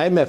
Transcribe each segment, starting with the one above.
IMF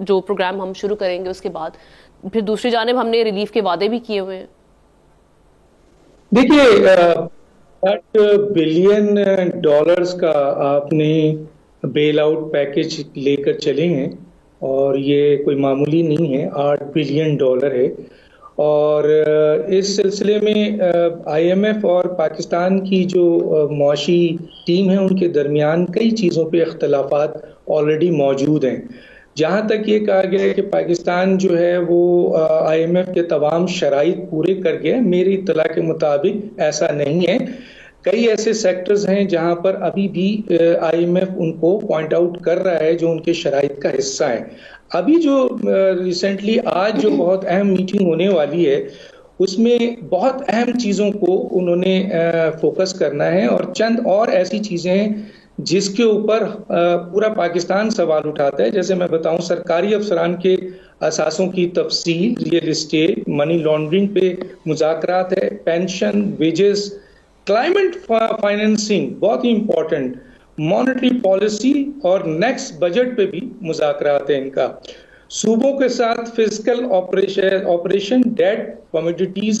جو programme ہم شروع کریں گے اس کے بعد. پھر دوسری جانب ہم نے ریلیف کے وعدے بھی کیے ہوئے ہیں. دیکھیے $8 بلین کا آپ نے بیل آؤٹ پیکج لے کر چلے ہیں اور یہ کوئی معمولی نہیں ہے. $8 بلین ہے اور اس سلسلے میں آئی ایم ایف اور پاکستان کی جو معاشی ٹیم ہے ان کے درمیان کئی چیزوں پہ اختلافات آلریڈی موجود ہیں. جہاں تک یہ کہا گیا ہے کہ پاکستان جو ہے وہ آئی ایم ایف کے تمام شرائط پورے کر گیا، میری اطلاع کے مطابق ایسا نہیں ہے. کئی ایسے سیکٹرز ہیں جہاں پر ابھی بھی آئی ایم ایف ان کو پوائنٹ آؤٹ کر رہا ہے جو ان کے شرائط کا حصہ ہیں. ابھی جو ریسنٹلی آج جو بہت اہم میٹنگ ہونے والی ہے اس میں بہت اہم چیزوں کو انہوں نے فوکس کرنا ہے اور چند اور ایسی چیزیں ہیں جس کے اوپر پورا پاکستان سوال اٹھاتا ہے. جیسے میں بتاؤں، سرکاری افسران کے اثاثوں کی تفصیل، ریئل اسٹیٹ، منی لانڈرنگ پہ مذاکرات ہے، پینشن، ویجز، کلائمیٹ فائنینسنگ بہت ہی امپورٹنٹ، مانیٹری پالیسی اور نیکسٹ بجٹ پہ بھی مذاکرات ہیں ان کا. صوبوں کے ساتھ physical operation date commodities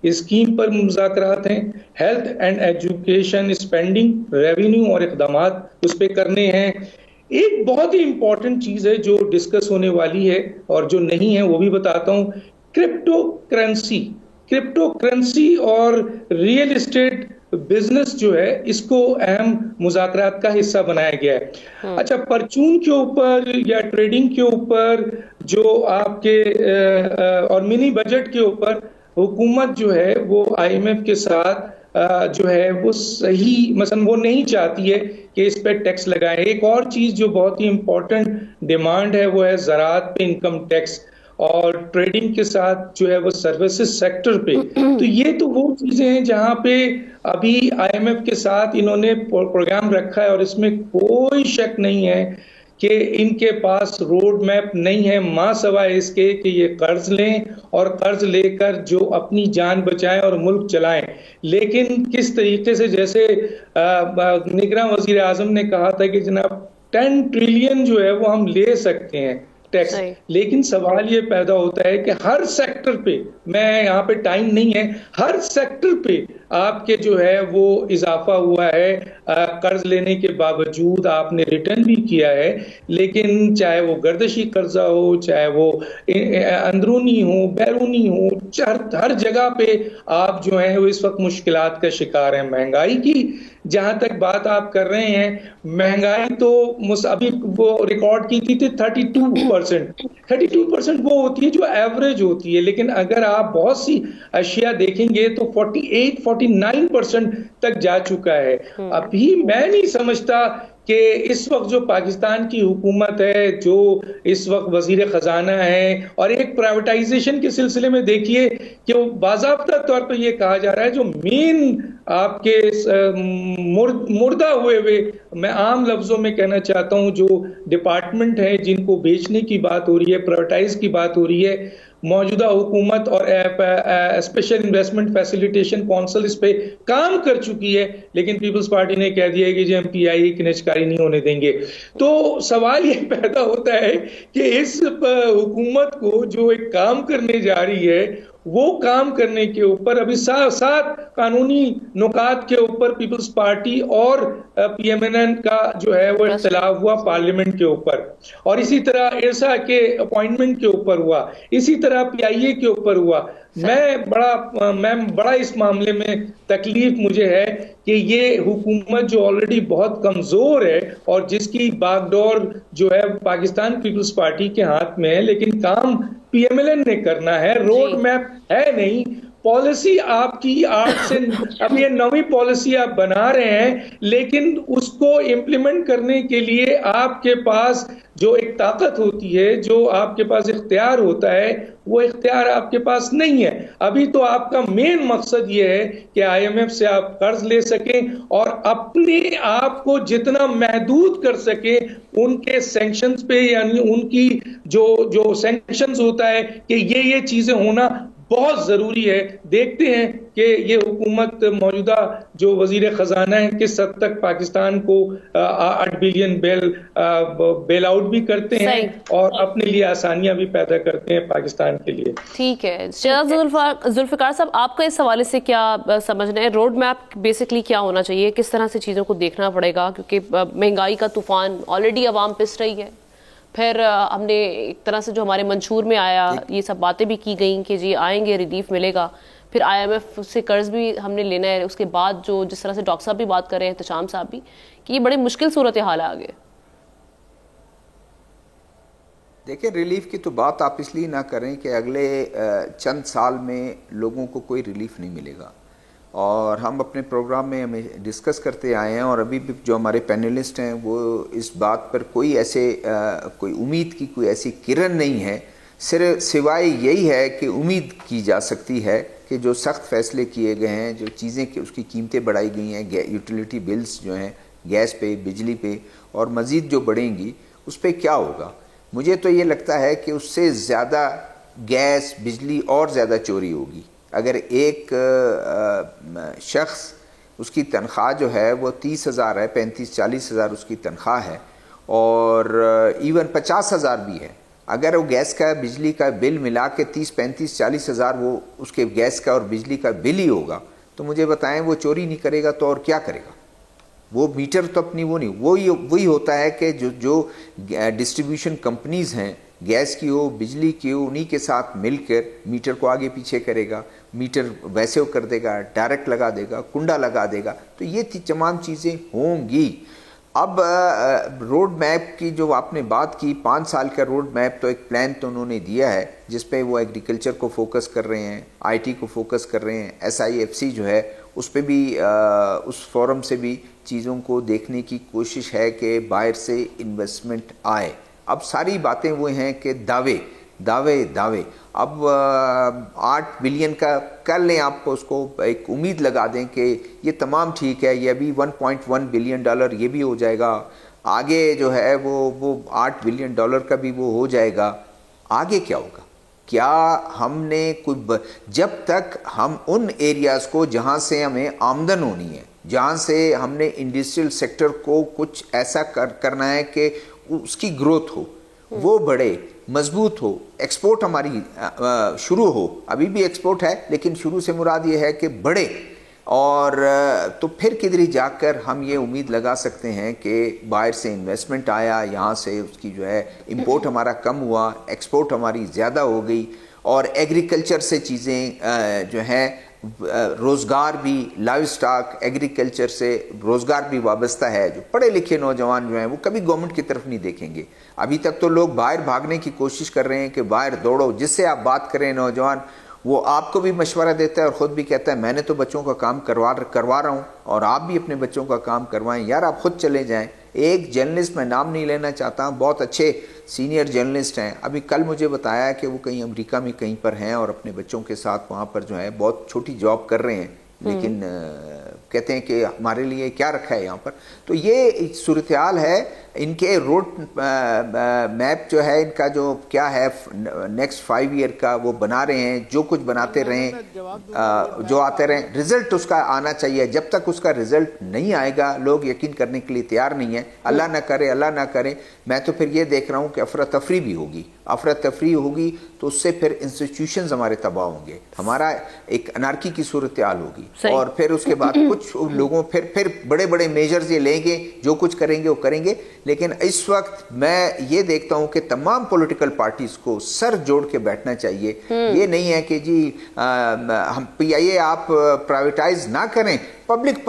scheme پر مذاکرات ہیں. Health and education spending, revenue اور اقدامات اس پہ کرنے ہیں. ایک بہت ہی امپورٹنٹ چیز ہے جو ڈسکس ہونے والی ہے اور جو نہیں ہے وہ بھی بتاتا ہوں، کرپٹو کرنسی اور ریئل اسٹیٹ بزنس جو ہے اس کو اہم مذاکرات کا حصہ بنایا گیا ہے. اچھا، پرچون کے اوپر یا ٹریڈنگ کے اوپر جو آپ کے اور منی بجٹ کے اوپر حکومت جو ہے وہ آئی ایم ایف کے ساتھ جو ہے وہ صحیح مثلا وہ نہیں چاہتی ہے کہ اس پہ ٹیکس لگائیں. ایک اور چیز جو بہت ہی امپورٹنٹ ڈیمانڈ ہے وہ ہے زراعت پہ انکم ٹیکس اور ٹریڈنگ کے ساتھ جو ہے وہ سروسز سیکٹر پہ. تو یہ تو وہ چیزیں ہیں جہاں پہ ابھی آئی ایم ایف کے ساتھ انہوں نے پروگرام رکھا ہے اور اس میں کوئی شک نہیں ہے کہ ان کے پاس روڈ میپ نہیں ہے ماں سوائے اس کے کہ یہ قرض لیں اور قرض لے کر جو اپنی جان بچائیں اور ملک چلائیں. لیکن کس طریقے سے، جیسے نگراں وزیر اعظم نے کہا تھا کہ جناب 10 ٹریلین جو ہے وہ ہم لے سکتے ہیں ٹیکس، لیکن سوال یہ پیدا ہوتا ہے کہ ہر سیکٹر پہ، میں یہاں پہ ٹائم نہیں ہے، ہر سیکٹر پہ آپ کے جو ہے وہ اضافہ ہوا ہے. قرض لینے کے باوجود آپ نے ریٹرن بھی کیا ہے، لیکن چاہے وہ گردشی قرضہ ہو، چاہے وہ اندرونی ہو، بیرونی ہو، ہر جگہ پہ آپ جو ہیں وہ اس وقت مشکلات کا شکار ہیں. مہنگائی کی جہاں تک بات آپ کر رہے ہیں، مہنگائی تو ابھی وہ ریکارڈ کی تھی 32% وہ ہوتی ہے جو ایوریج ہوتی ہے، لیکن اگر آپ بہت سی اشیاء دیکھیں گے تو 48-49% تک جا چکا ہے. ابھی میں نہیں سمجھتا کہ اس وقت جو پاکستان کی حکومت ہے، جو اس وقت وزیر خزانہ ہے، اور ایک پرائیویٹائزیشن کے سلسلے میں دیکھیے کہ وہ باضابطہ طور پہ یہ کہا جا رہا ہے جو مین آپ کے مردہ ہوئے میں عام لفظوں میں کہنا چاہتا ہوں جو ڈپارٹمنٹ ہے جن کو بیچنے کی بات ہو رہی ہے، پرائیویٹائز کی بات ہو رہی ہے، موجودہ حکومت اور اسپیشل انویسٹمنٹ فیسیلیٹیشن کونسل اس پہ کام کر چکی ہے، لیکن پیپلز پارٹی نے کہہ دیا ہے کہ جی ہم پی آئی اے کی نجکاری نہیں ہونے دیں گے. تو سوال یہ پیدا ہوتا ہے کہ اس حکومت کو جو ایک کام کرنے جا رہی ہے وہ کام کرنے کے اوپر ابھی ساتھ قانونی نکات کے اوپر پیپلز پارٹی اور پی ایم این این کا جو ہے وہ اختلاف ہوا پارلیمنٹ کے اوپر، اور اسی طرح ارسا کے اپوائنٹمنٹ کے اوپر ہوا، اسی طرح پی آئی اے کے اوپر ہوا. میں بڑا اس معاملے میں تکلیف مجھے ہے کہ یہ حکومت جو آلریڈی بہت کمزور ہے اور جس کی باغ ڈور جو ہے پاکستان پیپلز پارٹی کے ہاتھ میں ہے، لیکن کام پی ایم ایل این نے کرنا ہے، روڈ میپ ہے نہیں. پالیسی آپ کی 8 سے اب یہ نویں پالیسی آپ بنا رہے ہیں، لیکن اس کو امپلیمنٹ کرنے کے لیے آپ کے پاس جو ایک طاقت ہوتی ہے، جو آپ کے پاس اختیار ہوتا ہے، وہ اختیار آپ کے پاس نہیں ہے. ابھی تو آپ کا مین مقصد یہ ہے کہ آئی ایم ایف سے آپ قرض لے سکیں اور اپنے آپ کو جتنا محدود کر سکیں ان کے سینکشنز پہ، یعنی ان کی جو سینکشنز ہوتا ہے کہ یہ چیزیں ہونا بہت ضروری ہے. دیکھتے ہیں کہ یہ حکومت موجودہ جو وزیر خزانہ ہے کس حد تک پاکستان کو 8 بلین بیل آؤٹ بھی کرتے ہیں اور اپنے لیے آسانیاں بھی پیدا کرتے ہیں پاکستان کے لیے. ٹھیک ہے ذوالفقار صاحب، آپ کا اس حوالے سے کیا سمجھنا ہے؟ روڈ میپ بیسکلی کیا ہونا چاہیے؟ کس طرح سے چیزوں کو دیکھنا پڑے گا؟ کیونکہ مہنگائی کا طوفان آلریڈی عوام پس رہی ہے، پھر ہم نے ایک طرح سے جو ہمارے منشور میں آیا یہ سب باتیں بھی کی گئیں کہ جی آئیں گے، ریلیف ملے گا، پھر IMF سے قرض بھی ہم نے لینا ہے. اس کے بعد جو جس طرح سے ڈاکٹر صاحب بھی بات کر رہے ہیں، احتشام صاحب بھی، کہ یہ بڑے مشکل صورتحال ہے آگے. دیکھیں ریلیف کی تو بات آپ اس لیے نہ کریں کہ اگلے چند سال میں لوگوں کو کوئی ریلیف نہیں ملے گا، اور ہم اپنے پروگرام میں ہمیں ڈسکس کرتے آئے ہیں، اور ابھی بھی جو ہمارے پینلسٹ ہیں وہ اس بات پر کوئی امید کی کوئی ایسی کرن نہیں ہے، صرف سوائے یہی ہے کہ امید کی جا سکتی ہے کہ جو سخت فیصلے کیے گئے ہیں، جو چیزیں کہ اس کی قیمتیں بڑھائی گئی ہیں، یوٹیلیٹی بلز جو ہیں گیس پہ، بجلی پہ، اور مزید جو بڑھیں گی اس پہ کیا ہوگا. مجھے تو یہ لگتا ہے کہ اس سے زیادہ گیس بجلی اور زیادہ چوری ہوگی. اگر ایک شخص اس کی تنخواہ جو ہے وہ 30,000 ہے، 35-40,000 اس کی تنخواہ ہے، اور ایون 50,000 بھی ہے، اگر وہ گیس کا بجلی کا بل ملا کے 30-35-40,000 وہ اس کے گیس کا اور بجلی کا بل ہی ہوگا، تو مجھے بتائیں وہ چوری نہیں کرے گا تو اور کیا کرے گا؟ وہ میٹر تو اپنی وہ نہیں، وہی ہوتا ہے کہ جو ڈسٹریبیوشن کمپنیز ہیں، گیس کی ہو، بجلی کی ہو، انہی کے ساتھ مل کر میٹر کو آگے پیچھے کرے گا، میٹر ویسے وہ کر دے گا، ڈائریکٹ لگا دے گا، کنڈا لگا دے گا، تو یہ تمام چیزیں ہوں گی. اب روڈ میپ کی جو آپ نے بات کی، 5 سال کا روڈ میپ، تو ایک پلان تو انہوں نے دیا ہے جس پہ وہ ایگریکلچر کو فوکس کر رہے ہیں، IT کو فوکس کر رہے ہیں، SIFC جو ہے اس پہ بھی اس فورم سے بھی چیزوں کو دیکھنے کی کوشش ہے کہ باہر سے انویسٹمنٹ آئے. اب ساری باتیں وہ ہیں کہ دعوے. اب 8 بلین کا کر لیں، آپ کو اس کو ایک امید لگا دیں کہ یہ تمام ٹھیک ہے، یہ ابھی $1.1 بلین یہ بھی ہو جائے گا، آگے جو ہے وہ $8 بلین کا بھی وہ ہو جائے گا. آگے کیا ہوگا؟ کیا ہم نے جب تک ہم ان ایریاز کو جہاں سے ہمیں آمدن ہونی ہے، جہاں سے ہم نے انڈسٹریل سیکٹر کو کچھ ایسا کرنا ہے کہ اس کی گروتھ ہو، وہ بڑھے، مضبوط ہو، ایکسپورٹ ہماری شروع ہو، ابھی بھی ایکسپورٹ ہے لیکن شروع سے مراد یہ ہے کہ بڑھے، اور تو پھر کدھر جا کر ہم یہ امید لگا سکتے ہیں کہ باہر سے انویسٹمنٹ آیا، یہاں سے اس کی جو ہے امپورٹ ہمارا کم ہوا، ایکسپورٹ ہماری زیادہ ہو گئی، اور ایگریکلچر سے چیزیں جو ہیں روزگار بھی، لائیو سٹاک، ایگریکلچر سے روزگار بھی وابستہ ہے. جو پڑھے لکھے نوجوان جو ہیں وہ کبھی گورنمنٹ کی طرف نہیں دیکھیں گے. ابھی تک تو لوگ باہر بھاگنے کی کوشش کر رہے ہیں کہ باہر دوڑو. جس سے آپ بات کریں نوجوان، وہ آپ کو بھی مشورہ دیتا ہے اور خود بھی کہتا ہے میں نے تو بچوں کا کام کروا رہا ہوں، اور آپ بھی اپنے بچوں کا کام کروائیں. یار آپ خود چلے جائیں. ایک جرنلسٹ، میں نام نہیں لینا چاہتا ہوں، بہت اچھے سینئر جرنلسٹ ہیں، ابھی کل مجھے بتایا کہ وہ کہیں امریکہ میں کہیں پر ہیں اور اپنے بچوں کے ساتھ وہاں پر جو ہے بہت چھوٹی جاب کر رہے ہیں، لیکن کہتے ہیں کہ ہمارے لیے کیا رکھا ہے یہاں پر. تو یہ صورتحال ہے. ان کے روڈ میپ جو ہے، ان کا جو کیا ہے نیکسٹ 5 ایئر کا وہ بنا رہے ہیں. جو کچھ بناتے رہیں، جو آتے رہیں، رزلٹ اس کا آنا چاہیے. جب تک اس کا رزلٹ نہیں آئے گا لوگ یقین کرنے کے لیے تیار نہیں ہیں. اللہ نہ کرے میں تو پھر یہ دیکھ رہا ہوں کہ افراتفری بھی ہوگی. افراتفری ہوگی تو اس سے پھر انسٹیٹیوشنز ہمارے تباہ ہوں گے، ہمارا ایک انارکی کی صورتحال ہوگی. اور پھر اس کے بعد کچھ لوگوں پھر بڑے بڑے میجرز یہ لیں گے، جو کچھ کریں گے وہ کریں گے. لیکن اس وقت میں یہ دیکھتا ہوں کہ تمام پولیٹیکل پارٹیز کو سر جوڑ کے بیٹھنا چاہیے. یہ نہیں ہے کہ جی ہم PIA آپ پرائیویٹائز نہ کریں، پبلک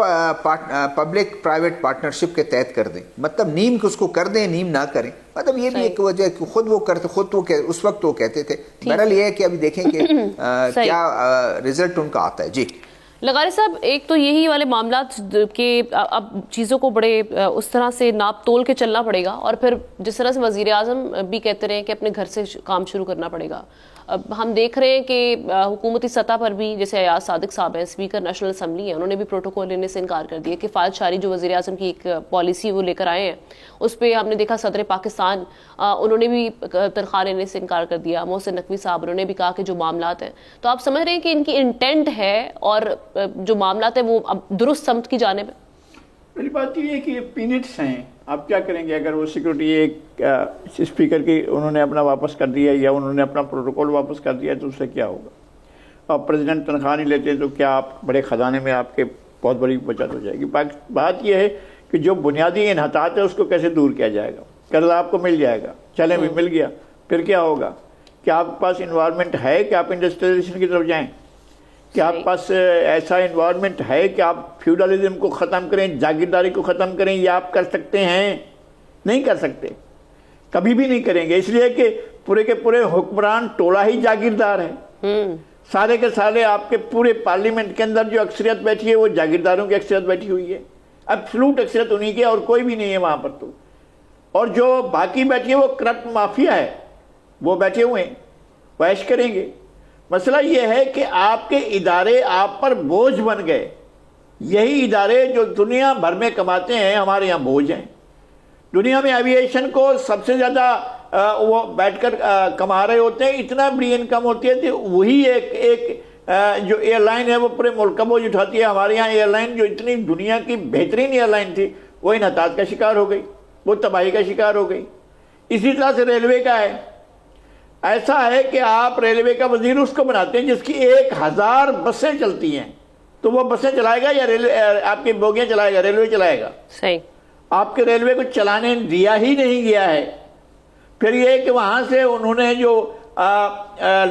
پرائیویٹ پارٹنرشپ کے تحت کر دیں. مطلب نیم اس کو کر دیں، نیم نہ کریں. مطلب یہ بھی ایک وجہ کہ خود وہ اس وقت وہ کہتے تھے. بہرحال یہ ہے کہ ابھی دیکھیں کہ کیا رزلٹ ان کا آتا ہے. جی لغاری صاحب، ایک تو یہی والے معاملات کہ اب چیزوں کو بڑے اس طرح سے ناپ تول کے چلنا پڑے گا، اور پھر جس طرح سے وزیر اعظم بھی کہتے رہے کہ اپنے گھر سے کام شروع کرنا پڑے گا. اب ہم دیکھ رہے ہیں کہ حکومتی سطح پر بھی جیسے ایاز صادق صاحب ہیں، اسپیکر نیشنل اسمبلی ہیں، انہوں نے بھی پروٹوکول لینے سے انکار کر دیا. کفایت شاری جو وزیر اعظم کی ایک پالیسی وہ لے کر آئے ہیں، اس پہ ہم نے دیکھا صدر پاکستان انہوں نے بھی تنخواہ لینے سے انکار کر دیا. محسن نقوی صاحب انہوں نے بھی کہا کہ جو معاملات ہیں، تو آپ سمجھ رہے ہیں کہ ان کی انٹینٹ ہے اور جو معاملات ہیں وہ اب درست سمت کی جانب ہے؟ پہلی بات یہ ہے کہ یہ پینٹس ہیں. آپ کیا کریں گے اگر وہ سیکورٹی ایک اسپیکر کی انہوں نے اپنا واپس کر دیا یا انہوں نے اپنا پروٹوکول واپس کر دیا تو اس سے کیا ہوگا؟ اور پریزیڈنٹ تنخواہ نہیں لیتے تو کیا آپ بڑے خزانے میں آپ کے بہت بڑی بچت ہو جائے گی. بات یہ ہے کہ جو بنیادی انحطاط ہے اس کو کیسے دور کیا جائے گا. قرض آپ کو مل جائے گا، چلیں بھی مل گیا، پھر کیا ہوگا؟ کہ آپ کے پاس انوائرمنٹ ہے کہ آپ انڈسٹریلائزیشن کی طرف جائیں؟ کہ آپ پاس ایسا انوائرمنٹ ہے کہ آپ فیوڈلزم کو ختم کریں، جاگیرداری کو ختم کریں؟ یہ آپ کر سکتے ہیں؟ نہیں کر سکتے، کبھی بھی نہیں کریں گے. اس لیے کہ پورے کے پورے حکمران ٹولہ ہی جاگیردار ہے. سارے کے سارے آپ کے پورے پارلیمنٹ کے اندر جو اکثریت بیٹھی ہے وہ جاگیرداروں کی اکثریت بیٹھی ہوئی ہے. ایبسلوٹ اکثریت انہی کی ہے اور کوئی بھی نہیں ہے وہاں پر. تو اور جو باقی بیٹھی ہے وہ کرپٹ مافیا ہے، وہ بیٹھے ہوئے ہیں، وہ عیش کریں گے. مسئلہ یہ ہے کہ آپ کے ادارے آپ پر بوجھ بن گئے. یہی ادارے جو دنیا بھر میں کماتے ہیں ہمارے یہاں بوجھ ہیں. دنیا میں ایوییشن کو سب سے زیادہ وہ بیٹھ کر کما رہے ہوتے ہیں، اتنا بڑی انکم ہوتی ہے کہ وہی ایک جو ایئر لائن ہے وہ پورے ملک کا بوجھ اٹھاتی ہے. ہمارے یہاں ایئر لائن جو اتنی دنیا کی بہترین ایئر لائن تھی وہ انحطاط کا شکار ہو گئی، وہ تباہی کا شکار ہو گئی. اسی طرح سے ریلوے کا ہے. ایسا ہے کہ آپ ریلوے کا وزیر اس کو بناتے ہیں جس کی 1000 بسیں چلتی ہیں، تو وہ بسیں چلائے گا یا آپ کی بوگیاں چلائے گا؟ ریلوے چلائے گا. صحیح. آپ کے ریلوے کو چلانے دیا ہی نہیں گیا ہے. پھر یہ کہ وہاں سے انہوں نے جو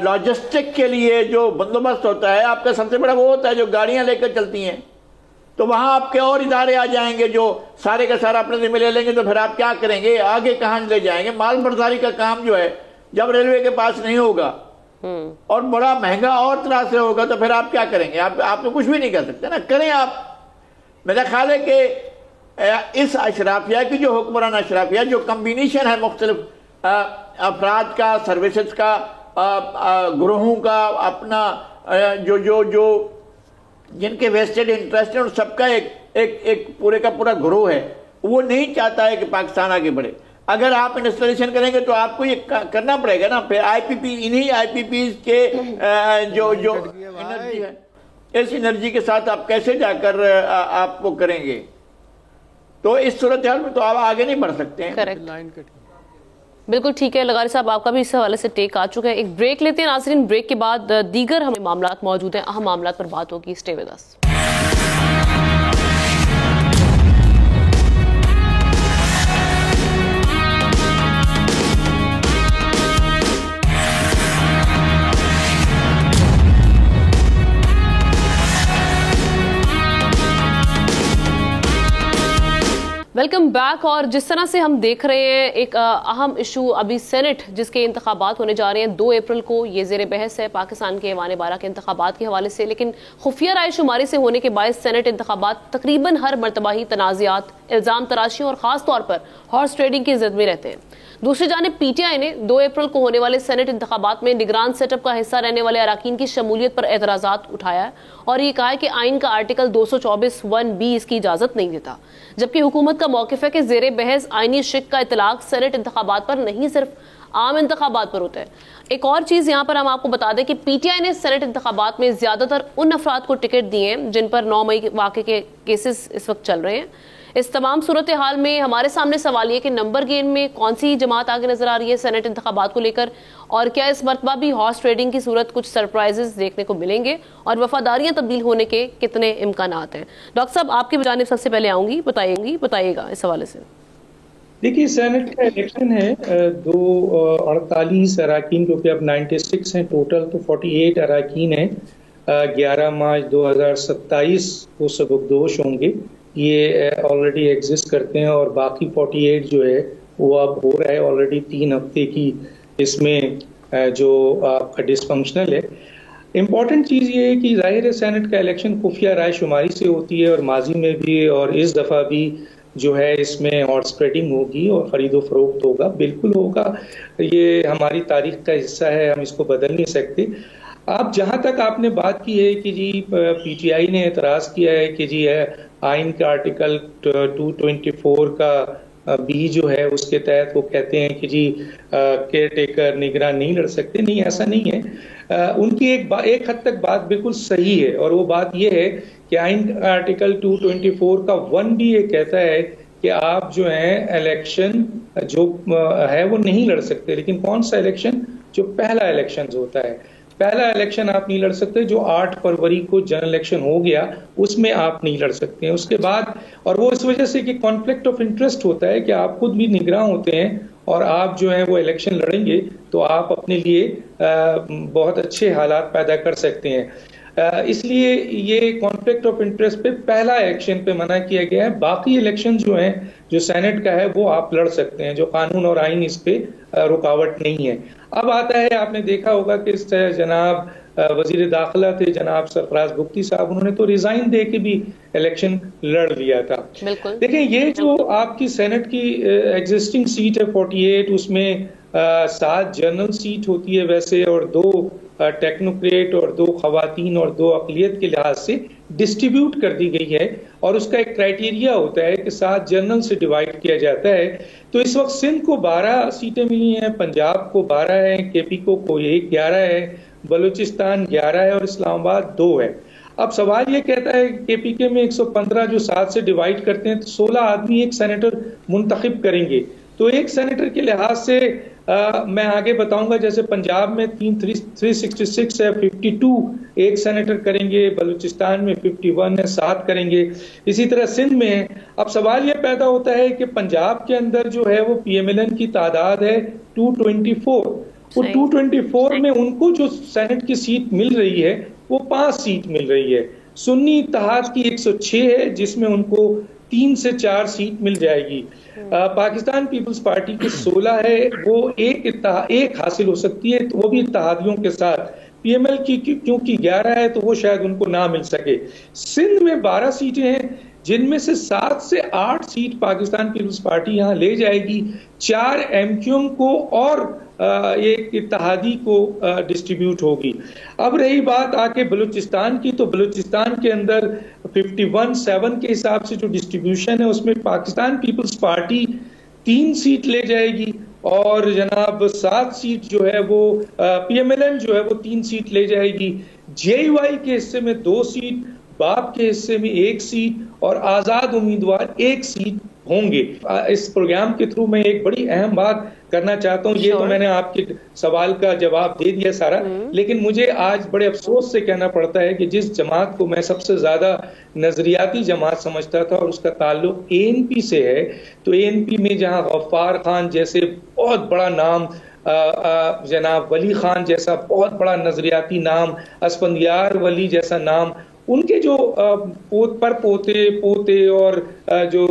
لاجسٹک کے لیے جو بندوبست ہوتا ہے، آپ کا سب سے بڑا وہ ہوتا ہے جو گاڑیاں لے کر چلتی ہیں، تو وہاں آپ کے اور ادارے آ جائیں گے جو سارے کا سارا اپنے ذمہ لے لیں گے. تو پھر آپ کیا کریں گے؟ آگے کہاں لے جائیں گے؟ مال برداری کا کام جو ہے جب ریلوے کے پاس نہیں ہوگا اور بڑا مہنگا اور طرح سے ہوگا تو پھر آپ کیا کریں گے؟ آپ تو کچھ بھی نہیں کر سکتے نا. کریں آپ. میرا خیال ہے کہ اس اشرافیہ کی جو حکمران اشرافیہ جو کمبینیشن ہے مختلف افراد کا، سروسز کا، گروہوں کا، اپنا جو جن کے ویسٹڈ انٹرسٹ ہیں، اور سب کا ایک پورے کا پورا گروہ ہے، وہ نہیں چاہتا ہے کہ پاکستان آگے بڑھے. اگر آپ انڈسٹریلائزیشن کریں گے تو آپ کو یہ کرنا پڑے گا نا. پھر انہی آئی پی پیز کے جو انرجی ہے، اس انرجی کے ساتھ آپ کیسے جا کر آپ کو کریں گے؟ تو اس صورتحال میں تو آپ آگے نہیں بڑھ سکتے ہیں. بالکل ٹھیک ہے. لغاری صاحب آپ کا بھی اس حوالے سے ٹیک آ چکا ہے. ایک بریک لیتے ہیں ناظرین. بریک کے بعد دیگر ہمیں معاملات موجود ہیں، اہم معاملات پر بات ہوگی. Stay with us. Welcome back. اور جس طرح سے ہم دیکھ رہے ہیں ایک اہم ایشو ابھی سینٹ جس کے انتخابات ہونے جا رہے ہیں 2 اپریل کو، یہ زیر بحث ہے پاکستان کے ایوان بارہ کے انتخابات کے حوالے سے. لیکن خفیہ رائے شماری سے ہونے کے باعث سینٹ انتخابات تقریباً ہر مرتبہ ہی تنازعات، الزام تراشیوں اور خاص طور پر ہارس ٹریڈنگ کی زد میں رہتے ہیں. دوسری جانب پی ٹی آئی نے 2 اپریل کو ہونے والے سینٹ انتخابات میں نگران سیٹ اپ کا حصہ رہنے والے اراکین کی شمولیت پر اعتراضات اٹھایا ہے اور یہ کہا ہے کہ آئین کا آرٹیکل 224(1)(b) اس کی اجازت نہیں دیتا، جبکہ حکومت کا موقف ہے کہ زیر بحث آئینی شق کا اطلاق سینٹ انتخابات پر نہیں صرف عام انتخابات پر ہوتا ہے. ایک اور چیز یہاں پر ہم آپ کو بتا دیں کہ پی ٹی آئی نے سینٹ انتخابات میں زیادہ تر ان افراد کو ٹکٹ دیے ہیں جن پر 9 مئی واقعے کے کیسز اس وقت چل رہے ہیں. اس تمام صورتحال میں ہمارے سامنے سوال یہ کہ نمبر گیم میں کون سی جماعت آگے نظر آ رہی ہے سینٹ انتخابات کو لے کر، اور کیا اس مرتبہ بھی ہارس ٹریڈنگ کی صورت کچھ سرپرائزز دیکھنے کو ملیں گے، اور وفاداریاں تبدیل ہونے کے کتنے امکانات ہیں؟ ڈاکٹر صاحب آپ کی جانب سب سے پہلے آؤں گی، بتائیے گا اس حوالے سے. دیکھیے سینٹ کا الیکشن ہے 248 اراکین جو کہ اب 96 ہیں ٹوٹل، تو 48 اراکین ہیں. 11 مارچ 2027 کو سبکدوش ہوں گے. یہ آلریڈی ایگزسٹ کرتے ہیں، اور باقی 48 جو ہے وہ اب ہو رہا ہے آلریڈی 3 ہفتے کی اس میں جو آپ کا ڈسفنکشنل ہے. امپورٹنٹ چیز یہ ہے کہ ظاہر ہے سینٹ کا الیکشن خفیہ رائے شماری سے ہوتی ہے، اور ماضی میں بھی اور اس دفعہ بھی جو ہے اس میں اور اسپریڈنگ ہوگی اور خرید و فروخت ہوگا، بالکل ہوگا، یہ ہماری تاریخ کا حصہ ہے، ہم اس کو بدل نہیں سکتے۔ آپ جہاں تک آپ نے بات کی ہے کہ جی پی ٹی آئی نے اعتراض کیا ہے کہ جی آئین کا آرٹیکل 224 کا بھی جو ہے اس کے تحت وہ کہتے ہیں کہ جی کیئر ٹیکر نگراں نہیں لڑ سکتے، نہیں ایسا نہیں ہے۔ ان کی ایک حد تک بات بالکل صحیح ہے، اور وہ بات یہ ہے کہ آئین آرٹیکل 224 کا 1 بھی یہ کہتا ہے کہ آپ جو ہیں الیکشن جو ہے وہ نہیں لڑ سکتے، لیکن کون سا الیکشن؟ جو پہلا الیکشن ہوتا ہے، پہلا الیکشن آپ نہیں لڑ سکتے، جو 8 فروری کو جنرل الیکشن ہو گیا اس میں آپ نہیں لڑ سکتے ہیں۔ اس کے بعد، اور وہ اس وجہ سے کہ کانفلکٹ آف انٹرسٹ ہوتا ہے کہ آپ خود بھی نگراں ہوتے ہیں اور آپ جو ہیں وہ الیکشن لڑیں گے تو آپ اپنے لیے بہت اچھے حالات پیدا کر سکتے ہیں، اس لیے یہ کانفلکٹ آف انٹرسٹ پہ پہلا الیکشن پہ منع کیا گیا ہے۔ باقی الیکشن جو ہیں جو سینٹ کا ہے وہ آپ لڑ سکتے ہیں، جو قانون اور آئین اس پہ رکاوٹ نہیں ہے۔ اب آتا ہے، آپ نے دیکھا ہوگا کہ جناب وزیر داخلہ تھے جناب سرفراز بگٹی صاحب، انہوں نے تو ریزائن دے کے بھی الیکشن لڑ لیا تھا۔ دیکھیں یہ جو آپ کی سینٹ کی ایگزسٹنگ سیٹ ہے 48، اس میں 7 جنرل سیٹ ہوتی ہے ویسے، اور 2 ٹیکنوکریٹ اور 2 خواتین اور 2 اقلیت کے لحاظ سے ڈسٹریبیوٹ کر دی گئی ہے، اور اس کا ایک کرائٹیریا ہوتا ہے کہ 7 جنرل سے ڈیوائڈ کیا جاتا ہے۔ تو اس وقت سندھ کو 12 سیٹیں ملی ہیں، پنجاب کو 12 ہے، کے پی کو کوئی 11 ہے، بلوچستان 11 ہے، اور اسلام آباد 2 ہے۔ اب سوال یہ کہتا ہے کہ کے پی کے میں 115 جو 7 سے ڈیوائڈ کرتے ہیں تو 16 آدمی ایک سینیٹر منتخب کریں گے، تو ایک سینیٹر کے لحاظ سے میں آگے بتاؤں گا، جیسے پنجاب میں 366 ہے، 52 ایک سینیٹر کریں گے، بلوچستان میں 51 ہے، 7 کریں گے، اسی طرح سندھ میں ہے۔ اب سوال یہ پیدا ہوتا ہے کہ پنجاب کے اندر جو ہے وہ پی ایم ایل این کی تعداد ہے 224، وہ 224 میں ان کو جو سینٹ کی سیٹ مل رہی ہے وہ 5 سیٹ مل رہی ہے۔ سنی اتحاد کی 106 ہے، جس میں ان کو 3 سے 4 سیٹ مل جائے گی۔ پاکستان پیپلز پارٹی کی 16 ہے، وہ ایک حاصل ہو سکتی ہے، تو وہ بھی اتحادیوں کے ساتھ۔ پی ایم ایل کی کیونکہ 11 ہے تو وہ شاید ان کو نہ مل سکے۔ سندھ میں 12 سیٹیں ہیں، جن میں سے 7 سے 8 سیٹ پاکستان پیپلز پارٹی یہاں لے جائے گی، 4 ایم کیو ایم کو اور ایک اتحادی کو ڈسٹریبیوٹ ہوگی۔ اب رہی بات آ کے بلوچستان کی، تو بلوچستان کے اندر 51-7 کے حساب سے جو ڈسٹریبیوشن ہے اس میں پاکستان پیپلز پارٹی 3 سیٹ لے جائے گی، اور جناب 7 سیٹ جو ہے وہ پی ایم ایل این جو ہے وہ 3 سیٹ لے جائے گی، جے ای وائی کے حصے میں 2 سیٹ، باپ کے حصے میں 1 سیٹ، اور آزاد امیدوار 1 سیٹ ہوں گے۔ اس پروگرام کے تھرو میں ایک بڑی اہم بات کرنا چاہتا ہوں، یہ تو میں نے آپ کے سوال کا جواب دے دیا سارا، لیکن مجھے آج بڑے افسوس سے کہنا پڑتا ہے کہ جس جماعت کو میں سب سے زیادہ نظریاتی جماعت سمجھتا تھا، اور اس کا تعلق اے این پی سے ہے، تو اے این پی میں جہاں غفار خان جیسے بہت بڑا نام، جناب ولی خان جیسا بہت بڑا نظریاتی نام، اسفندیار ولی جیسا نام، ان کے جو پوتے اور جو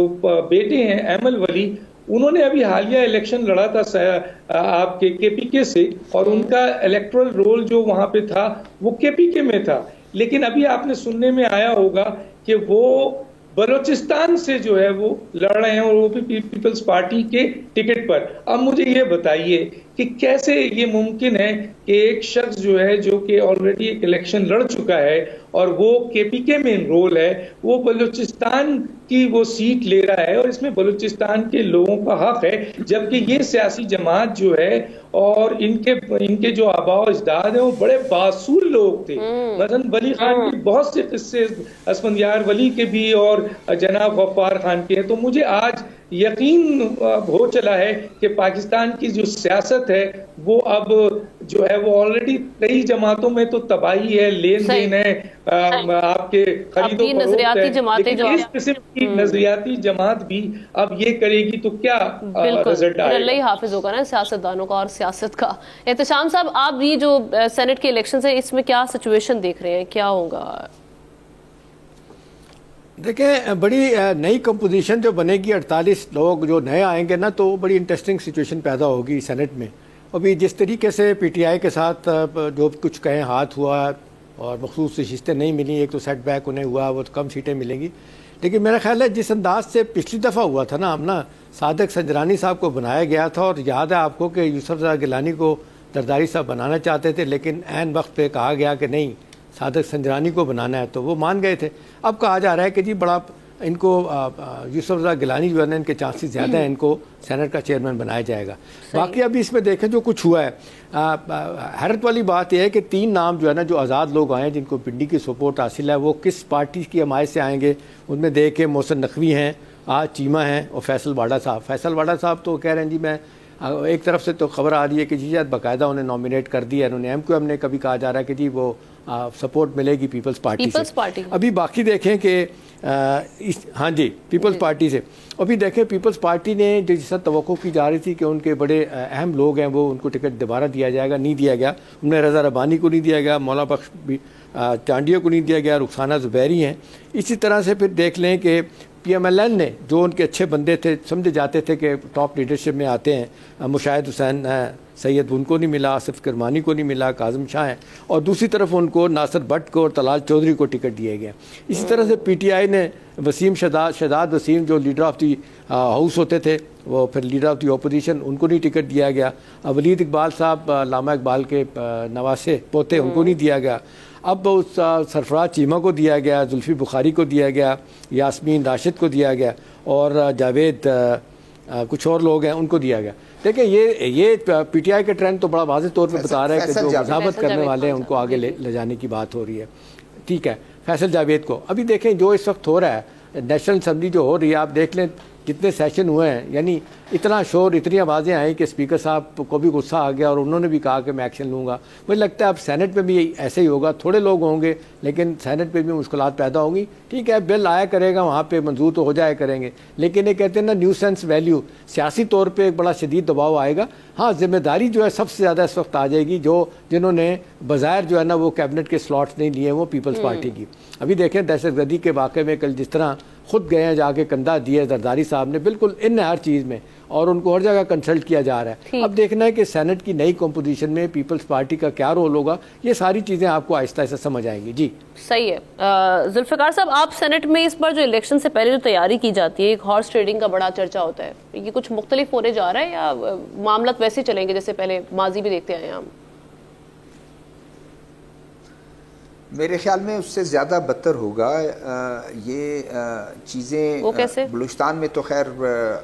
بیٹے ہیں ایمل ولی، انہوں نے ابھی حالیہ الیکشن لڑا تھا آپ کے پی کے سے، اور ان کا الیکٹرل رول جو وہاں پہ تھا وہ کے پی کے میں تھا، لیکن ابھی آپ نے سننے میں آیا ہوگا کہ وہ بلوچستان سے جو ہے وہ لڑ رہے ہیں، اور وہ بھی پیپلز پارٹی کے ٹکٹ پر۔ اب مجھے یہ بتائیے کہ کیسے یہ ممکن ہے کہ ایک شخص جو ہے جو کہ آلریڈی ایک الیکشن لڑ چکا ہے اور وہ کے پی کے میں انرول ہے، وہ بلوچستان کی وہ سیٹ لے رہا ہے، اور اس میں بلوچستان کے لوگوں کا حق ہے، جبکہ یہ سیاسی جماعت جو ہے اور ان کے جو آباء و اجداد ہیں وہ بڑے باصول لوگ تھے۔ مثلا ولی خان کے بہت سے قصے، اسفندیار ولی کے بھی اور جناب غفار خان کے ہیں۔ تو مجھے آج یقین ہو چلا ہے کہ پاکستان کی جو سیاست ہے وہ اب جو ہے وہ آلریڈی کئی جماعتوں میں تو تباہی ہے، لین دین ہے، آپ کے خرید و فروخت ہے، لیکن اس قسم کی نظریاتی جماعت بھی اب یہ کرے گی تو کیا رزلٹ آئے گا؟ اللہ ہی حافظ ہوگا نا سیاستدانوں کا اور سیاست کا۔ احتشام صاحب، آپ یہ جو سینٹ کے الیکشنز ہیں اس میں کیا سچویشن دیکھ رہے ہیں، کیا ہوگا؟ دیکھیں بڑی نئی کمپوزیشن جو بنے گی، 48 لوگ جو نئے آئیں گے نا، تو بڑی انٹرسٹنگ سچویشن پیدا ہوگی سینٹ میں۔ ابھی جس طریقے سے پی ٹی آئی کے ساتھ جو کچھ کہیں ہاتھ ہوا، اور مخصوص نشستیں نہیں ملی. ایک تو سیٹ بیک انہیں ہوا, وہ تو کم سیٹیں ملیں گی. لیکن میرا خیال ہے جس انداز سے پچھلی دفعہ ہوا تھا نا آمنہ, صادق سنجرانی صاحب کو بنایا گیا تھا, اور یاد ہے آپ کو کہ یوسف رضا گیلانی کو زرداری صاحب بنانا چاہتے تھے, لیکن عین وقت پہ کہا گیا کہ نہیں صادق سنجرانی کو بنانا ہے, تو وہ مان گئے تھے. اب کہا جا رہا ہے کہ جی بڑا ان کو یوسف رضا گیلانی جو ہے نا, ان کے چانسز زیادہ ہیں, ان کو سینٹ کا چیئرمین بنایا جائے گا. باقی ابھی اس میں دیکھیں جو کچھ ہوا ہے, حیرت والی بات یہ ہے کہ 3 نام جو ہے نا جو آزاد لوگ آئے ہیں جن کو پنڈی کی سپورٹ حاصل ہے, وہ کس پارٹی کی حمایت سے آئیں گے. ان میں دیکھ کے محسن نقوی ہیں, آج چیمہ ہیں, اور فیصل واڈا صاحب. فیصل واڈا صاحب تو کہہ رہے ہیں جی میں ایک طرف سے تو خبر آ رہی ہے کہ جی شاید باقاعدہ انہیں نامینیٹ کر دیا, انہوں نے MQM نے کبھی کہا جا رہا ہے کہ جی وہ سپورٹ ملے گی پیپلز پارٹی سے. ابھی باقی دیکھیں کہ ہاں جی پیپلز پارٹی سے ابھی دیکھیں پیپلز پارٹی نے جو جس طرح توقع کی جا رہی تھی کہ ان کے بڑے اہم لوگ ہیں وہ ان کو ٹکٹ دوبارہ دیا جائے گا, نہیں دیا گیا. انہیں رضا ربانی کو نہیں دیا گیا, مولا بخش ٹانڈیو کو نہیں دیا گیا, رخسانہ زبیری ہیں. اسی طرح سے پھر دیکھ لیں کہ PMLN نے جو ان کے اچھے بندے تھے, سمجھے جاتے تھے کہ ٹاپ لیڈرشپ میں آتے ہیں, مشاہد حسین سید ان کو نہیں ملا, آصف کرمانی کو نہیں ملا, کاظم شاہ ہیں, اور دوسری طرف ان کو ناصر بٹ کو اور طلال چودھری کو ٹکٹ دیا گیا. اسی طرح سے PTI نے وسیم شہزاد وسیم جو لیڈر آف دی ہاؤس ہوتے تھے, وہ پھر لیڈر آف دی اپوزیشن, ان کو نہیں ٹکٹ دیا گیا. ولید اقبال صاحب علامہ اقبال کے نواسے پوتے, ان کو نہیں دیا گیا. اب اس سرفراز چیمہ کو دیا گیا, زلفی بخاری کو دیا گیا, یاسمین راشد کو دیا گیا, اور جاوید کچھ اور لوگ ہیں ان کو دیا گیا. دیکھیں یہ PTI کا ٹرینڈ تو بڑا واضح طور پہ بتا رہا ہے کہ جو مذاہبت کرنے والے ہیں ان کو آگے لے جانے کی بات ہو رہی ہے. ٹھیک ہے, فیصل جاوید کو ابھی دیکھیں جو اس وقت ہو رہا ہے, نیشنل اسمبلی جو ہو رہی ہے, آپ دیکھ لیں کتنے سیشن ہوئے ہیں, یعنی اتنا شور, اتنی آوازیں آئیں کہ اسپیکر صاحب کو بھی غصہ آ گیا, اور انہوں نے بھی کہا کہ میں ایکشن لوں گا. مجھے لگتا ہے اب سینٹ میں بھی ایسے ہی ہوگا, تھوڑے لوگ ہوں گے لیکن سینٹ پہ بھی مشکلات پیدا ہوں گی. ٹھیک ہے, بل آیا کرے گا, وہاں پہ منظور تو ہو جایا کریں گے, لیکن یہ کہتے ہیں نا نیو سینس ویلیو, سیاسی طور پہ ایک بڑا شدید دباؤ آئے گا. ہاں ذمہ داری جو ہے سب سے زیادہ اس وقت آ جائے گی جنہوں نے بظاہر جو ہے نا وہ کیبنٹ کے سلاٹس نہیں لیے, وہ پیپلز پارٹی کی. ابھی دیکھیں دہشت گردی کے واقعے میں کل جس طرح خود گئے ہیں, جا کے کندھا دیے زرداری صاحب نے, بالکل ان ہر چیز میں, اور ان کو ہر جگہ کنسلٹ کیا جا رہا ہے. اب دیکھنا ہے کہ سینٹ کی نئی کمپوزیشن میں پیپلز پارٹی کا کیا رول ہوگا. یہ ساری چیزیں آپ کو آہستہ آہستہ سمجھ آئیں گی. جی صحیح ہے. ذوالفقار صاحب, آپ سینٹ میں اس بار جو الیکشن سے پہلے جو تیاری کی جاتی ہے, ایک ہارس ٹریڈنگ کا بڑا چرچا ہوتا ہے, یہ کچھ مختلف ہونے جا رہا ہے یا معاملات ویسے چلیں گے جیسے پہلے ماضی بھی دیکھتے آئے ہیں ہم؟ میرے خیال میں اس سے زیادہ بدتر ہوگا. یہ چیزیں بلوچستان میں تو خیر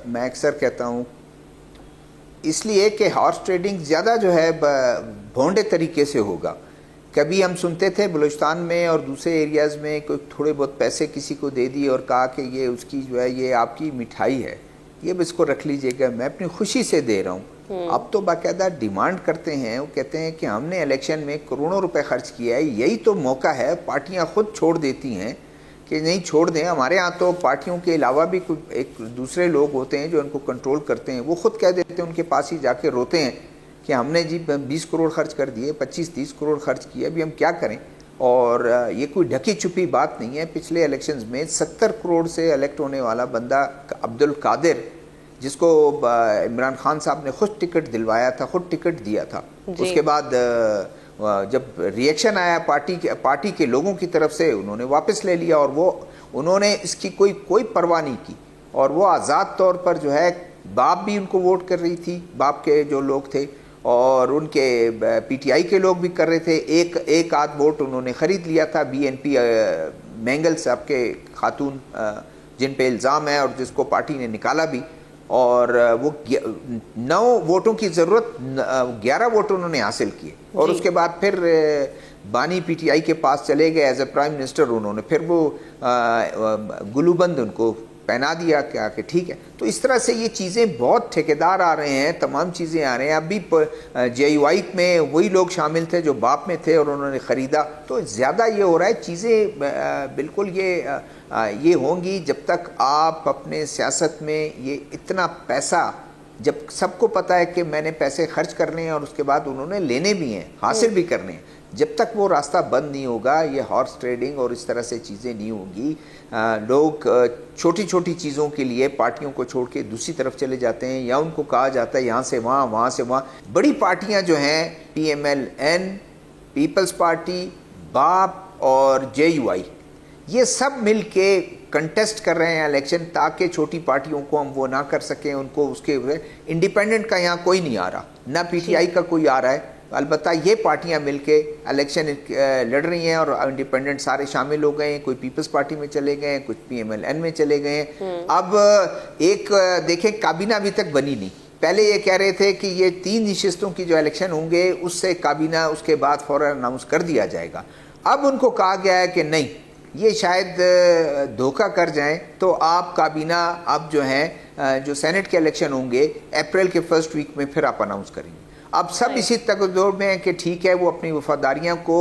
میں اکثر کہتا ہوں اس لیے کہ ہارس ٹریڈنگ زیادہ جو ہے بھونڈے طریقے سے ہوگا. کبھی ہم سنتے تھے بلوچستان میں اور دوسرے ایریاز میں کوئی تھوڑے بہت پیسے کسی کو دے دیے اور کہا کہ یہ اس کی جو ہے یہ آپ کی مٹھائی ہے, یہ بھی اس کو رکھ لیجئے گا, میں اپنی خوشی سے دے رہا ہوں. اب تو باقاعدہ ڈیمانڈ کرتے ہیں, وہ کہتے ہیں کہ ہم نے الیکشن میں کروڑوں روپے خرچ کیا ہے, یہی تو موقع ہے. پارٹیاں خود چھوڑ دیتی ہیں کہ نہیں چھوڑ دیں. ہمارے ہاں تو پارٹیوں کے علاوہ بھی ایک دوسرے لوگ ہوتے ہیں جو ان کو کنٹرول کرتے ہیں, وہ خود کہہ دیتے ہیں, ان کے پاس ہی جا کے روتے ہیں کہ ہم نے جی 20 کروڑ خرچ کر دیے, 25-30 کروڑ خرچ کیے, ابھی ہم کیا کریں. اور یہ کوئی ڈھکی چھپی بات نہیں ہے. پچھلے الیکشنز میں 70 کروڑ سے الیکٹ ہونے والا بندہ عبد القادر, جس کو عمران خان صاحب نے خود ٹکٹ دلوایا تھا, خود ٹکٹ دیا تھا, اس کے بعد جب ریئیکشن آیا پارٹی کے لوگوں کی طرف سے, انہوں نے واپس لے لیا, اور انہوں نے اس کی کوئی پرواہ نہیں کی, اور وہ آزاد طور پر جو ہے باپ بھی ان کو ووٹ کر رہی تھی, باپ کے جو لوگ تھے, اور ان کے PTI کے لوگ بھی کر رہے تھے. ایک آدھ ووٹ انہوں نے خرید لیا تھا BNP مینگل صاحب کے خاتون, جن پہ الزام ہے اور جس کو پارٹی نے نکالا بھی, اور وہ 9 ووٹوں کی ضرورت 11 ووٹ انہوں نے حاصل کیے, اور اس کے بعد پھر بانی PTI کے پاس چلے گئے ایز اے پرائم منسٹر. انہوں نے پھر وہ گلوبند ان کو پہنا دیا کیا کہ ٹھیک ہے. تو اس طرح سے یہ چیزیں بہت ٹھیکیدار آ رہے ہیں, تمام چیزیں آ رہے ہیں. اب بھی JUI میں وہی لوگ شامل تھے جو باپ میں تھے اور انہوں نے خریدا. تو زیادہ یہ ہو رہا ہے, چیزیں بالکل یہ ہوں گی جب تک آپ اپنے سیاست میں یہ اتنا پیسہ, جب سب کو پتہ ہے کہ میں نے پیسے خرچ کرنے ہیں اور اس کے بعد انہوں نے لینے بھی ہیں, حاصل بھی کرنے ہیں, جب تک وہ راستہ بند نہیں ہوگا, یہ ہارس ٹریڈنگ اور اس طرح سے چیزیں نہیں ہوں گی. لوگ چھوٹی چھوٹی چیزوں کے لیے پارٹیوں کو چھوڑ کے دوسری طرف چلے جاتے ہیں, یا ان کو کہا جاتا ہے یہاں سے وہاں, وہاں سے وہاں. بڑی پارٹیاں جو ہیں PMLN, پیپلز پارٹی, باپ اور JUI یہ سب مل کے کنٹیسٹ کر رہے ہیں الیکشن تاکہ چھوٹی پارٹیوں کو ہم وہ نہ کر سکیں ان کو. اس کے انڈیپینڈنٹ کا یہاں کوئی نہیں آ رہا, نہ PTI کا کوئی آ رہا ہے. البتہ یہ پارٹیاں مل کے الیکشن لڑ رہی ہیں اور انڈیپینڈنٹ سارے شامل ہو گئے ہیں. کوئی پیپلز پارٹی میں چلے گئے ہیں, کچھ PMLN میں چلے گئے ہیں. اب ایک دیکھیں کابینہ ابھی تک بنی نہیں. پہلے یہ کہہ رہے تھے کہ یہ 3 نشستوں کی جو الیکشن ہوں گے اس سے کابینہ اس کے بعد فوراً اناؤنس کر دیا جائے گا. اب ان کو کہا گیا ہے کہ نہیں, یہ شاید دھوکہ کر جائیں تو آپ کابینہ اب جو ہیں جو سینٹ کے الیکشن ہوں گے اپریل کے فرسٹ ویک میں پھر آپ اناؤنس کریں گے. اب سب اسی تک دور میں ہیں کہ ٹھیک ہے وہ اپنی وفاداریاں کو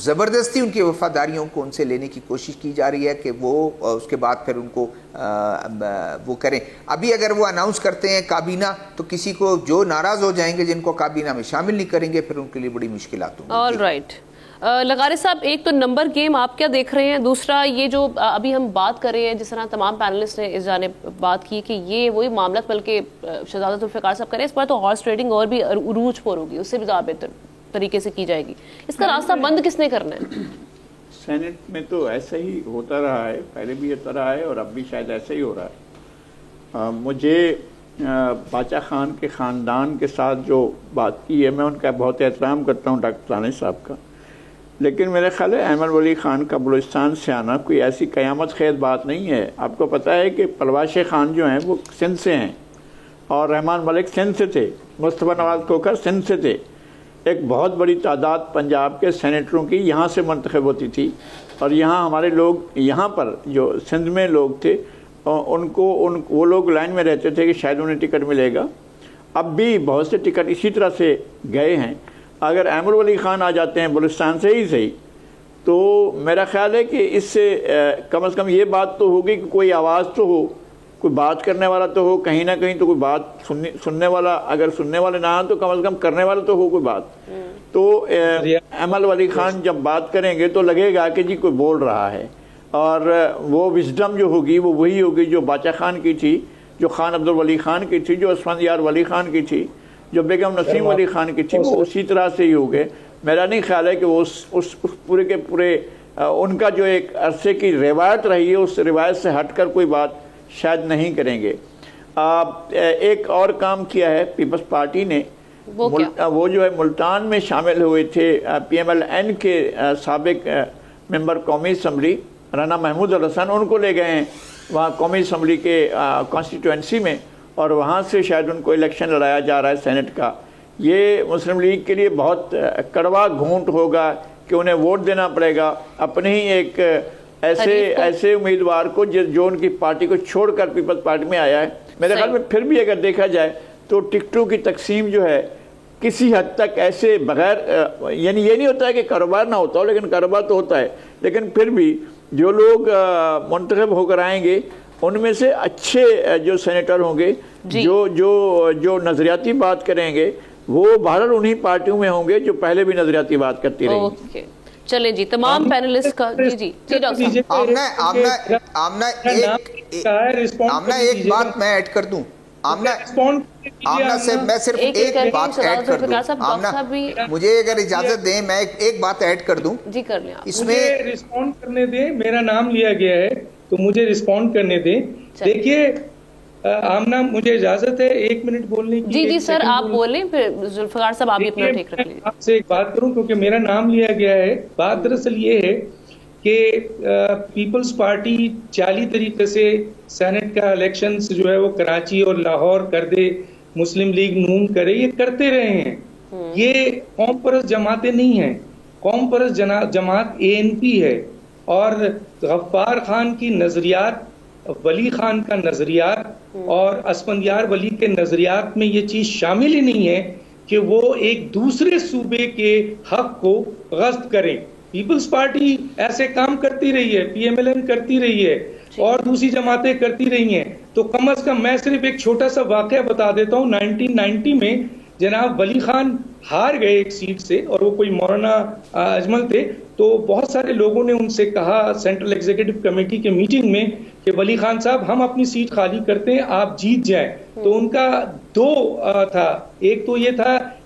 زبردستی ان کی وفاداریوں کو ان سے لینے کی کوشش کی جا رہی ہے کہ وہ اس کے بعد پھر ان کو وہ کریں. ابھی اگر وہ اناؤنس کرتے ہیں کابینہ تو کسی کو جو ناراض ہو جائیں گے جن کو کابینہ میں شامل نہیں کریں گے پھر ان کے لیے بڑی مشکلات ہوں گی. All right. لغارے صاحب, ایک تو نمبر گیم آپ کیا دیکھ رہے ہیں, دوسرا یہ جو ابھی ہم بات کر رہے ہیں جس طرح تمام پینلسٹ نے اس جانب بات کی کہ یہ وہی معاملات بلکہ شہزادہ ذوالفقار صاحب کریں, اس پر تو ہارس ٹریڈنگ اور بھی عروج پر ہوگی, اس سے بھی زیادہ بہتر طریقے سے کی جائے گی. اس کا راستہ بند کس نے کرنا ہے؟ سینٹ میں تو ایسا ہی ہوتا رہا ہے, پہلے بھی ہوتا رہا ہے اور اب بھی شاید ایسا ہی ہو رہا ہے. مجھے باچا خان کے خاندان کے ساتھ جو بات کی ہے میں ان کا بہت احترام کرتا ہوں, ڈاکٹر دانش صاحب کا, لیکن میرے خیال ہے احمد ولی خان کا بلوچستان سے آنا کوئی ایسی قیامت خیز بات نہیں ہے. آپ کو پتہ ہے کہ پرواز شیخ خان جو ہیں وہ سندھ سے ہیں اور رحمان ملک سندھ سے تھے, مصطفیٰ نواز کھوکھر سندھ سے تھے. ایک بہت بڑی تعداد پنجاب کے سینیٹروں کی یہاں سے منتخب ہوتی تھی اور یہاں ہمارے لوگ یہاں پر جو سندھ میں لوگ تھے وہ لوگ لائن میں رہتے تھے کہ شاید انہیں ٹکٹ ملے گا. اب بھی بہت سے ٹکٹ اسی طرح سے گئے ہیں. اگر احمد ولی خان آ جاتے ہیں بلوچستان سے ہی صحیح تو میرا خیال ہے کہ اس سے کم از کم یہ بات تو ہوگی کہ کوئی آواز تو ہو, کوئی بات کرنے والا تو ہو, کہیں نہ کہیں تو کوئی بات سننے والا, اگر سننے والے نہ ہوں تو کم از کم کرنے والا تو ہو کوئی بات. تو احمد ولی خان جب بات کریں گے تو لگے گا کہ جی کوئی بول رہا ہے, اور وہ وزڈم جو ہوگی وہ وہی ہوگی جو باچا خان کی تھی, جو خان عبدالولی خان کی تھی, جو اسفندیار ولی خان کی تھی, جو بیگم نسیم ولی خان کی تھی, وہ اسی طرح سے ہی ہو گئے. میرا نہیں خیال ہے کہ وہ اس پورے کے پورے ان کا جو ایک عرصے کی روایت رہی ہے اس روایت سے ہٹ کر کوئی بات شاید نہیں کریں گے. ایک اور کام کیا ہے پیپلز پارٹی نے, وہ جو ہے ملتان میں شامل ہوئے تھے PMLN کے سابق ممبر قومی اسمبلی رانا محمود الحسن, ان کو لے گئے ہیں وہاں قومی اسمبلی کے کانسٹیٹوئنسی میں اور وہاں سے شاید ان کو الیکشن لڑایا جا رہا ہے سینٹ کا. یہ مسلم لیگ کے لیے بہت کڑوا گھونٹ ہوگا کہ انہیں ووٹ دینا پڑے گا اپنے ہی ایک ایسے امیدوار کو جو ان کی پارٹی کو چھوڑ کر پیپلز پارٹی میں آیا ہے. میرے خیال میں پھر بھی اگر دیکھا جائے تو ٹکٹوں کی تقسیم جو ہے کسی حد تک ایسے بغیر, یعنی یہ نہیں ہوتا ہے کہ کاروبار نہ ہوتا ہو, لیکن کاروبار تو ہوتا ہے, لیکن پھر بھی جو لوگ منتخب ہو کر آئیں گے ان میں سے اچھے جو سینیٹر ہوں گے جو نظریاتی بات کریں گے وہ بہرحال انہی پارٹیوں میں ہوں گے جو پہلے بھی نظریاتی بات کرتی رہی. چلیں جی تمام پینلسٹ کا جی ڈاکٹر آمنہ ایک بات میں ایڈ کر دوں. آمنہ سے میں صرف ایک بات ایڈ کر دوں. آمنہ مجھے اگر اجازت دیں میں ایک بات ایڈ کر دوں. جی کر لیں. اس میں رسپونڈ کرنے دیں, میرا نام لیا گیا ہے تو مجھے رسپونڈ کرنے دیں. دیکھیے آمنہ مجھے اجازت ہے 1 منٹ بولنے کی. جی سر آپ بولیں, پھر ذوالفقار صاحب آپ بھی اپنا ٹھیک رکھ لیجیے. آپ سے ایک بات کروں کیونکہ میرا نام لیا گیا ہے. بات دراصل یہ ہے کہ پیپلز پارٹی جعلی طریقے سے سینٹ کا الیکشنز جو ہے وہ کراچی اور لاہور کر دے, مسلم لیگ نون کرے, یہ کرتے رہے ہیں. یہ قوم پرست جماعتیں نہیں ہیں. قوم پرست جماعت ANP ہے اور غفار خان کی نظریات, ولی خان کا نظریات اور اسفندیار ولی کے نظریات میں یہ چیز شامل ہی نہیں ہے کہ وہ ایک دوسرے صوبے کے حق کو غصب کریں. پیپلز پارٹی ایسے کام کرتی رہی ہے, PMLN کرتی رہی ہے اور دوسری جماعتیں کرتی رہی ہیں. تو کم از کم میں صرف ایک چھوٹا سا واقعہ بتا دیتا ہوں. 1990 میں جناب ولی خان ہار گئے ایک سیٹ سے اور وہ کوئی مولانا اجمل تھے, تو بہت سارے لوگوں نے ان سے کہا سینٹرل ایگزیکٹو کمیٹی کے میٹنگ میں کہ ولی خان صاحب ہم اپنی سیٹ خالی کرتے ہیں, آپ جیت جائیں. تو ان کا 2 تھا. ایک تو یہ تھا